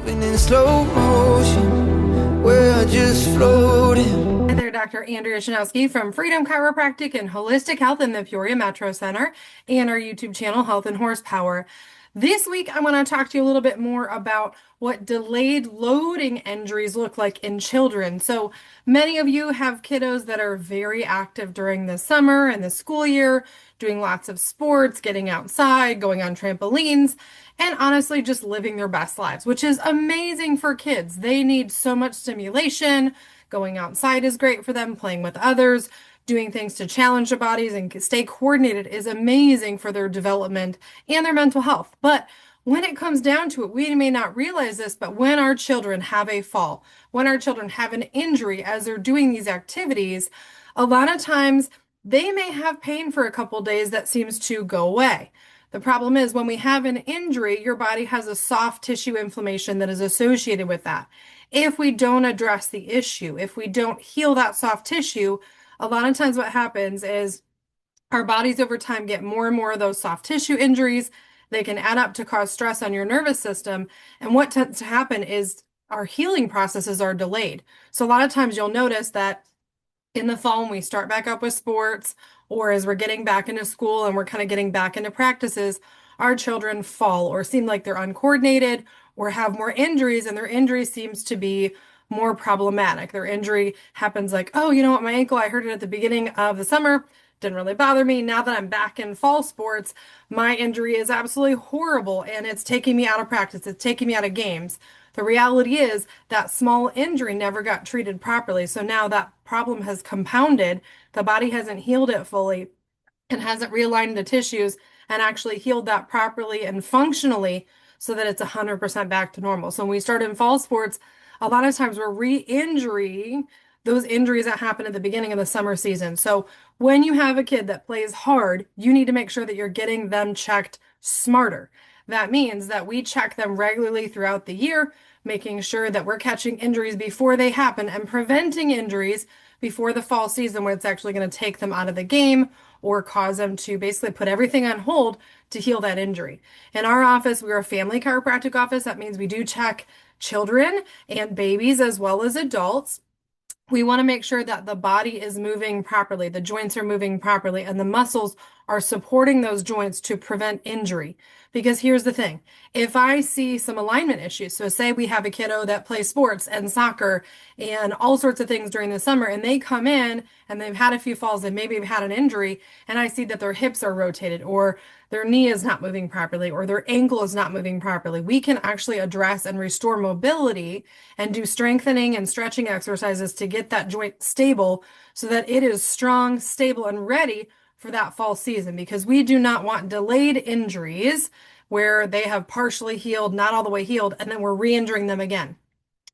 moving in slow motion, we're just floating. Hi there, Dr. Andrea Shanowski from Freedom Chiropractic and Holistic Health in the Peoria Metro Center and our YouTube channel, Health and Horsepower. This week, I want to talk to you a little bit more about what delayed loading injuries look like in children. So many of you have kiddos that are very active during the summer and the school year, doing lots of sports, getting outside, going on trampolines, and honestly, just living their best lives, which is amazing for kids. They need so much stimulation. Going outside is great for them, playing with others, doing things to challenge their bodies and stay coordinated is amazing for their development and their mental health. But when it comes down to it, we may not realize this, but when our children have a fall, when our children have an injury as they're doing these activities, a lot of times they may have pain for a couple days that seems to go away. The problem is when we have an injury, your body has a soft tissue inflammation that is associated with that. If we don't address the issue, if we don't heal that soft tissue, a lot of times what happens is our bodies over time get more and more of those soft tissue injuries. They can add up to cause stress on your nervous system. And what tends to happen is our healing processes are delayed. So a lot of times you'll notice that in the fall when we start back up with sports or as we're getting back into school and we're kind of getting back into practices, our children fall or seem like they're uncoordinated or have more injuries, and their injury seems to be more problematic. Their injury happens like, oh, you know what, my ankle, I hurt it at the beginning of the summer, didn't really bother me. Now that I'm back in fall sports, my injury is absolutely horrible and it's taking me out of practice. It's taking me out of games. The reality is that small injury never got treated properly. So now that problem has compounded. The body hasn't healed it fully and hasn't realigned the tissues and actually healed that properly and functionally so that it's 100% back to normal. So when we start in fall sports, a lot of times we're re-injuring those injuries that happen at the beginning of the summer season. So when you have a kid that plays hard, you need to make sure that you're getting them checked smarter. That means that we check them regularly throughout the year, making sure that we're catching injuries before they happen and preventing injuries before the fall season when it's actually going to take them out of the game or cause them to basically put everything on hold to heal that injury. In our office, we're a family chiropractic office. That means we do check children and babies as well as adults. We want to make sure that the body is moving properly, the joints are moving properly, and the muscles are supporting those joints to prevent injury. Because here's the thing, if I see some alignment issues, so say we have a kiddo that plays sports and soccer and all sorts of things during the summer, and they come in and they've had a few falls and maybe have had an injury, and I see that their hips are rotated or their knee is not moving properly or their ankle is not moving properly, we can actually address and restore mobility and do strengthening and stretching exercises to get that joint stable so that it is strong, stable, and ready for that fall season, because we do not want delayed injuries where they have partially healed, not all the way healed, and then we're re-injuring them again.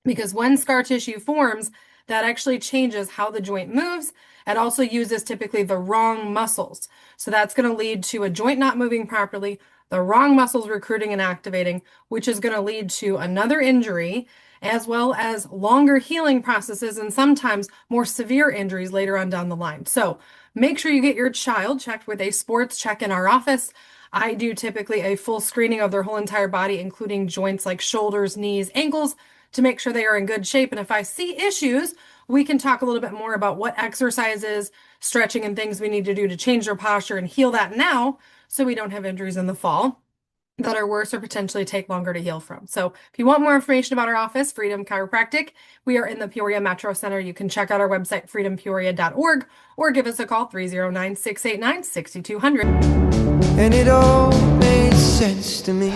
Because when scar tissue forms, that actually changes how the joint moves. It also uses typically the wrong muscles. So that's going to lead to a joint not moving properly, the wrong muscles recruiting and activating, which is going to lead to another injury, as well as longer healing processes and sometimes more severe injuries later on down the line. So make sure you get your child checked with a sports check in our office. I do typically a full screening of their whole entire body, including joints like shoulders, knees, ankles, to make sure they are in good shape. And if I see issues, we can talk a little bit more about what exercises, stretching, and things we need to do to change their posture and heal that now so we don't have injuries in the fall that are worse or potentially take longer to heal from. So if you want more information about our office, Freedom Chiropractic, we are in the Peoria Metro Center. You can check out our website, freedompeoria.org, or give us a call, 309-689-6200. And it all made sense to me.